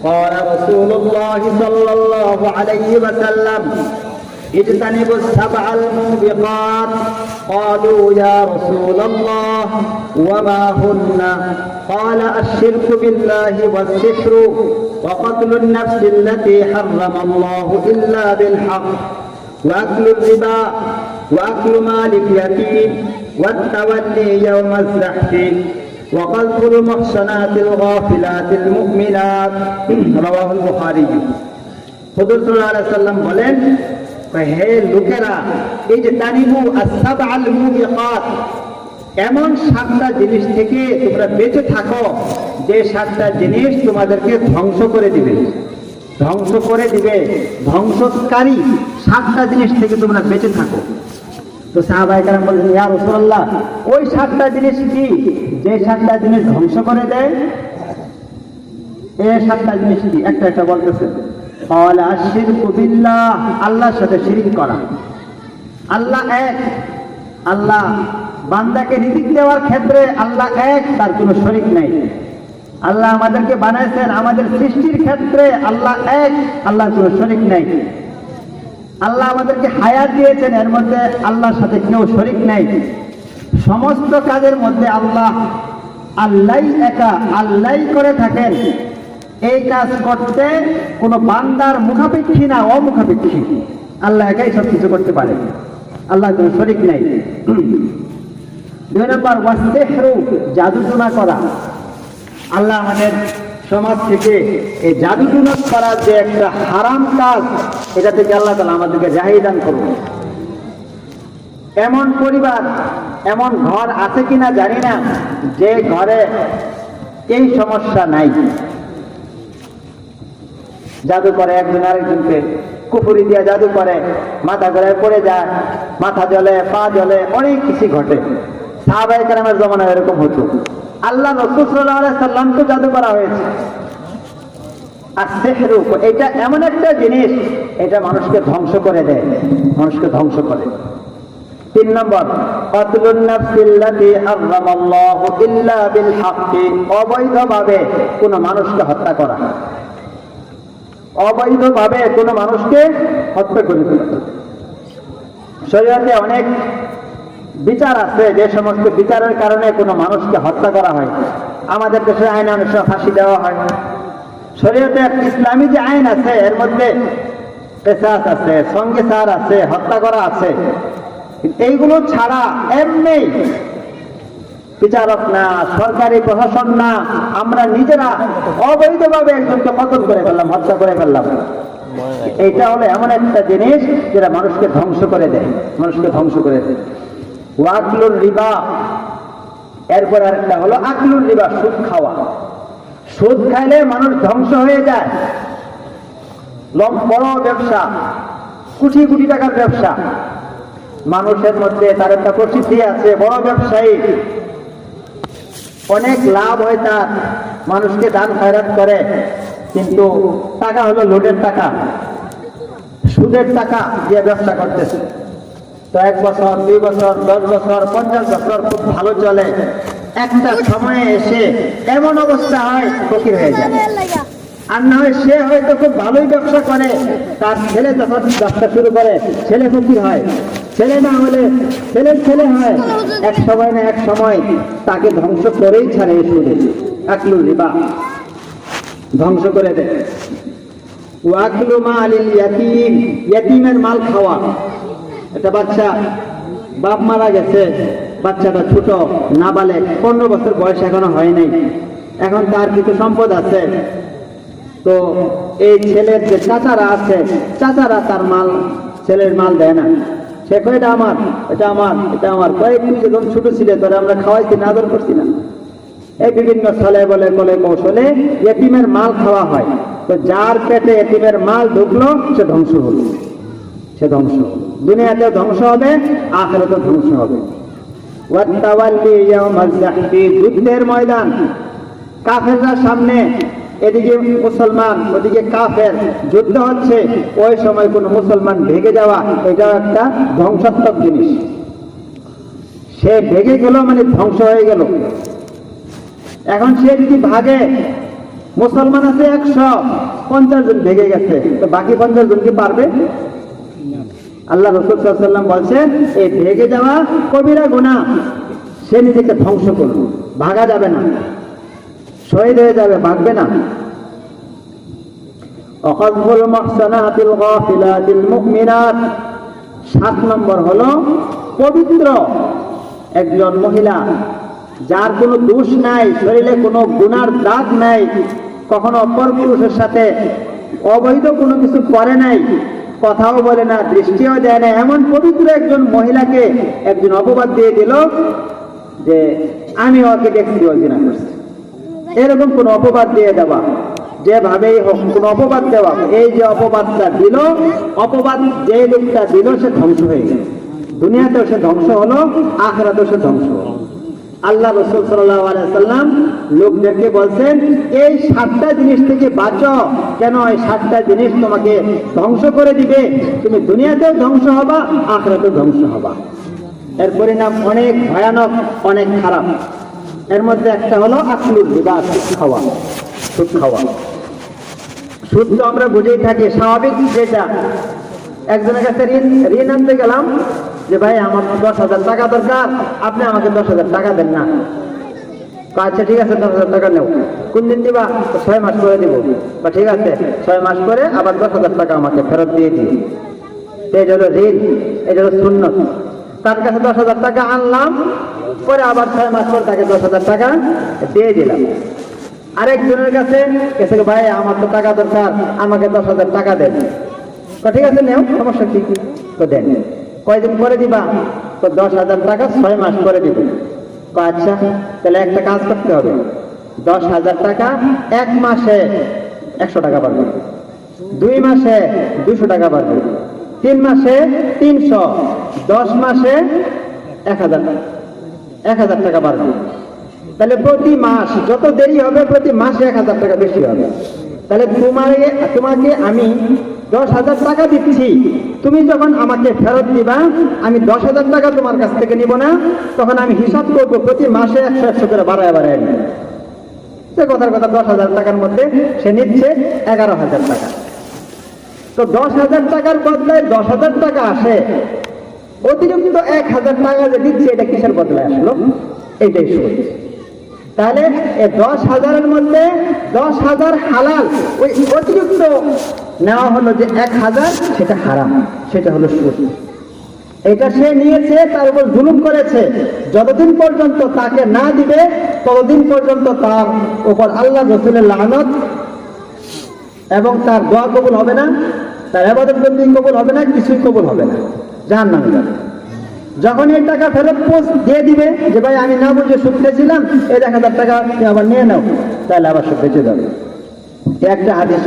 قال رسول الله صلى الله عليه وسلم اجتنبوا السبع الموبقات قالوا يا رسول الله وما هن قال الشرك بالله والسحر وقتل النفس التي حرم الله إلا بالحق وأكل الربا وأكل مال اليتيم والتولي يوم الزحف وقذف المحصنات الغافلات المؤمنات رواه البخاري হুজুর সাল্লাল্লাহু আলাইহি ওয়াসাল্লাম বলেন, হে লোকেরা, এই যে তানিবু আসসাবআল মুবিকাত, এমন 7টা জিনিস থেকে তোমরা বেঁচে থাকো যে 7টা জিনিস তোমাদেরকে ধ্বংস করে দিবে, ধ্বংসকারী 7টা জিনিস থেকে তোমরা বেঁচে থাকো। তো সাহাবায়ে কেরাম বললেন, ইয়া রাসূলুল্লাহ, ওই 7টা জিনিস কি যে 7টা জিনিস ধ্বংস করে দেয়? এই 7টা জিনিস কি? একটা বলতেছে, ক্বালা আশরিকু বিল্লাহ, আল্লাহর সাথে শিরক করা। আল্লাহ এক, আল্লাহ বান্দাকে রিজিক দেওয়ার ক্ষেত্রে আল্লাহ এক, তার কোনো শরীক নেই। আল্লাহ আমাদেরকে বানাইছেন, আমাদের সৃষ্টির ক্ষেত্রে আল্লাহ এক, আল্লাহর কোনো শরীক নেই। আল্লাহ আমাদেরকে হায়াত দিয়েছেন, এর মধ্যে আল্লাহর সাথে কেউ শরীক নেই। সমস্ত কাজের মধ্যে আল্লাহই একা, আল্লাহই করে থাকেন। এই কাজ করতে কোনো বান্দার মুখাপেক্ষী না, অমুখাপেক্ষী। আল্লাহ একাই সব কিছু করতে পারে, আল্লাহ কোনো শরীক নেই। 2 নম্বর, ওয়াসিহরু, জাদুটোনা করা। আল্লাহ আমাদের সমাজ থেকে এই জাদুটোনা করার যে একটা হারাম কাজ, এটা থেকে আল্লাহ তাআলা আমাদেরকে রেহাই দান করুন। এমন পরিবার, এমন ঘর আছে কিনা জানি না যে ঘরে এই সমস্যা নাই। জাদু করে, একজন আরেকজনকে কুফুরি দিয়ে জাদু করে, মাথা ঘুরে পড়ে যায়, মাথা জ্বলে, পা জ্বলে, অনেক কিছু ঘটে। সাহাবায়ে কেরামের জমানায় এরকম হতো। আল্লাহ রাসূল সাল্লাল্লাহু আলাইহি সাল্লামকে জাদু করা হয়েছে। আর সিহরু, এটা এমন একটা জিনিস, এটা মানুষকে ধ্বংস করে দেয়, মানুষকে ধ্বংস করে। 3 নম্বর, কাতলুন নাফসিল্লাতী হারামাল্লাহু ইল্লা বিল হাক্কি, অবৈধভাবে কোনো মানুষকে হত্যা করা, অবৈধভাবে কোনো মানুষকে হত্যা করে ফেলা। শরীয়তে অনেক বিচার আছে, যে সমস্ত বিচারের কারণে কোনো মানুষকে হত্যা করা হয়। আমাদের দেশে আইন অনুসারে ফাঁসি দেওয়া হয়। শরীয়তে ইসলামী যে আইন আছে, এর মধ্যে কিসাস আছে, সঙ্গে সার আছে, হত্যা করা আছে। এইগুলো ছাড়া এমনি বিচারক না, সরকারি প্রশাসন না, আমরা নিজেরা অবৈধভাবে একজনকে কতল করে ফেললাম, হত্যা করে ফেললাম। এইটা হলো এমন একটা জিনিস যেটা মানুষকে ধ্বংস করে দেয়, মানুষকে ধ্বংস করে দেয়। ওয়াকলুর রিবা, এরপর আরেকটা হলো আকলুর রিবা, সুদ খাওয়া। সুদ খাইলে মানুষ ধ্বংস হয়ে যায়। বড় ব্যবসা, কোটি কোটি টাকার ব্যবসা, মানুষের মধ্যে তার একটা প্রসিদ্ধি আছে, বড় ব্যবসায়ী, অনেক লাভ হয় তার, মানুষকে দান খয়রাত করে, কিন্তু টাকা হলো লোডের টাকা, সুদের টাকা দিয়ে ব্যবসা করতেছে। তো 1 বছর, 2 বছর, 10 বছর, 50 বছর খুব ভালো চলে। একটা সময়ে এসে এমন অবস্থা হয়, ফকির হয়ে যায়। আর না হয় সে হয়তো খুব ভালোই ব্যবসা করে, তার ছেলে যখন ব্যবসা শুরু করে, ছেলে ফকির হয়। ছেলে না হলে ছেলের ছেলে হয়। এক সময় না এক সময় তাকে ধ্বংস করেই ছাড়ে। সুদে আকলুর রিবা ধ্বংস করে দেয়। ওয়াকলু মালিল ইয়াতীম, ইয়াতীমের মাল খাওয়া। একটা বাচ্চা, বাপ মারা গেছে, বাচ্চাটা ছোট, নাবালেগ, 15 বছর বয়স এখনো হয় নাই, এখন তার কিছু সম্পদ আছে। তো এই ছেলের যে চাচারা আছে, চাচারা তার মাল, ছেলের মাল দেয় না। সে কয় এটা আমার, এটা আমার, এটা আমার। কয়েকদিন যখন ছোট ছিল তোরা আমরা খাওয়াইছি না, আদর করছি না। এই বিভিন্ন ছলে বলে কলে কৌশলে এতিমের মাল খাওয়া হয়। তো যার পেটে এতিমের মাল ঢুকলো সে ধ্বংস হলো, সে ধ্বংস। দুনিয়াতে ধ্বংস হবে, আখিরাতে ধ্বংস হবে। ওয়াত্তাওয়াল্লি ইয়াওমাল জাহফি, যুদ্ধের ময়দান, কাফেররা সামনে, এদিকে মুসলমান, ওদিকে কাফের, যুদ্ধ হচ্ছে। ওই সময় কোন মুসলমান ভেগে যাওয়া, এটা একটা ধ্বংসাত্মক জিনিস। সে ভেগে গেল মানে ধ্বংস হয়ে গেল। এখন সে যদি ভাগে, মুসলমান আছে 150 জন ভেগে গেছে, তো বাকি 50 জন কি পারবে? আল্লাহ রাসূল সাল্লাল্লাহু আলাইহি ওয়াসাল্লাম বলছেন এই ভেগে যাওয়া কবিরা গুনাহ, সে নিজেকে ধ্বংস করবে, ভাগা যাবে না, শহীদ হয়ে যাবে, ভাগবে না। অকযফুল মুহসানাতিল গাফিলাতিল মুমিনাত, 7 নম্বর হলো পবিত্র একজন মহিলা যার কোনো দোষ নাই, শরীরে কোনো গুনার দাগ নাই, কখনো অপর পুরুষের সাথে অবৈধ কোনো কিছু করে নাই, কথাও বলে না, দৃষ্টিও দেয় না, এমন পবিত্র একজন মহিলাকে একজন অপবাদ দিয়ে দিল যে আমি ওকে দেখছি ও জিনা করছে, এরকম কোন অপবাদ দিয়ে দেওয়া, যেভাবেই হোক কোন অপবাদ দেওয়া, এই যে অপবাদটা দিল, অপবাদ যে লোকটা দিল সে ধ্বংস হয়ে গেল, দুনিয়াতেও সে ধ্বংস হলো, আখিরাতেও সে ধ্বংস হলো। আল্লাহ রাসূল সাল্লাল্লাহু আলাইহি ওয়াসাল্লাম লোকদেরকে বলছেন এই 7টা জিনিস থেকে বাঁচো, কেন এই 7টা জিনিস তোমাকে ধ্বংস করে দিবে, তুমি দুনিয়াতেও ধ্বংস হবা, আখিরাতেও ধ্বংস হবা। এর পরিণাম অনেক ভয়ানক, অনেক খারাপ। এর মধ্যে একটা হলো আকলুর রিবা, সুদ খাওয়া। সুদ খাওয়া, সুদ তো আমরা বুঝেই থাকি, স্বাভাবিক। যেটা একজনের কাছে ঋণ আনতে গেলাম যে ভাই আমার 10,000 টাকা দরকার, আপনি আমাকে 10,000 টাকা দেন না। আচ্ছা ঠিক আছে, 10,000 টাকা নেও, কোন দিন দিবা? 6 মাস করে দিব। বা ঠিক আছে 6 মাস করে আবার 10,000 টাকা আমাকে ফেরত দিয়ে দিও। এই হলো ঋণ, এটা হলো সুন্নত। তার কাছে 10,000 টাকা আনলাম, পরে আবার 6 মাস পর তাকে 10,000 টাকা দিয়ে দিলাম। আরেকজনের কাছে গেছে ভাই আমার তো টাকা দরকার, আমাকে 10,000 টাকা দেন। ঠিক আছে নেও, সমস্যা কি, তো দেন। কয়দিন পরে দিবা? তো 10,000 টাকা 6 মাস করে দিব। আচ্ছা তাহলে একটা কাজ করতে হবে, 10,000 টাকা 1 মাসে 100 টাকা বাড়বে, 2 মাসে 200 টাকা বাড়বে, 3 মাসে 300, 10 মাসে 1,000 টাকা বাড়বে। তাহলে প্রতি মাস যত দেরি হবে প্রতি মাসে 1,000 টাকা বেশি হবে। তাহলে তোমাকে আমি 10,000 টাকা দিচ্ছি, তুমি যখন আমাকে ফেরত দিবা আমি 10,000 টাকা তোমার কাছ থেকে নিব না, তখন আমি হিসাব করবো প্রতি মাসে 100 করে বাড়ায় নিব। সে কথার কথা 10,000 টাকার মধ্যে সে নিচ্ছে 11,000 টাকা। তো 10,000 টাকার বদলায় 10,000 টাকা আসে, অতিরিক্ত 1,000 টাকা যে দিচ্ছে এটা কিসের বদলায় আসলো? এইটাই সুদ। তাহলে এই 10,000-এর মধ্যে 10,000 হালাল, ওই অতিরিক্ত নেওয়া হলো যে 1,000 সেটা হারাম, সেটা হলো সুদ। এটা সে নিয়েছে, তার উপর জুলুম করেছে, যতদিন পর্যন্ত তাকে না দিবে ততদিন পর্যন্ত তার উপর আল্লাহ রাসূলের লানত এবং তার দোয়া কবুল হবে না, তার ইবাদত বন্দেগী কবুল হবে না, কিছুই কবুল হবে না, জাহান্নামে যাবে। যখন এই টাকা ফেরত দিয়ে দিবে যে ভাই আমি না বুঝে সুদ খেয়েছিলাম, এই 1,000 টাকা আবার নিয়ে নাও, তাহলে আবার সব বেঁচে যাবে। একটা হাদিস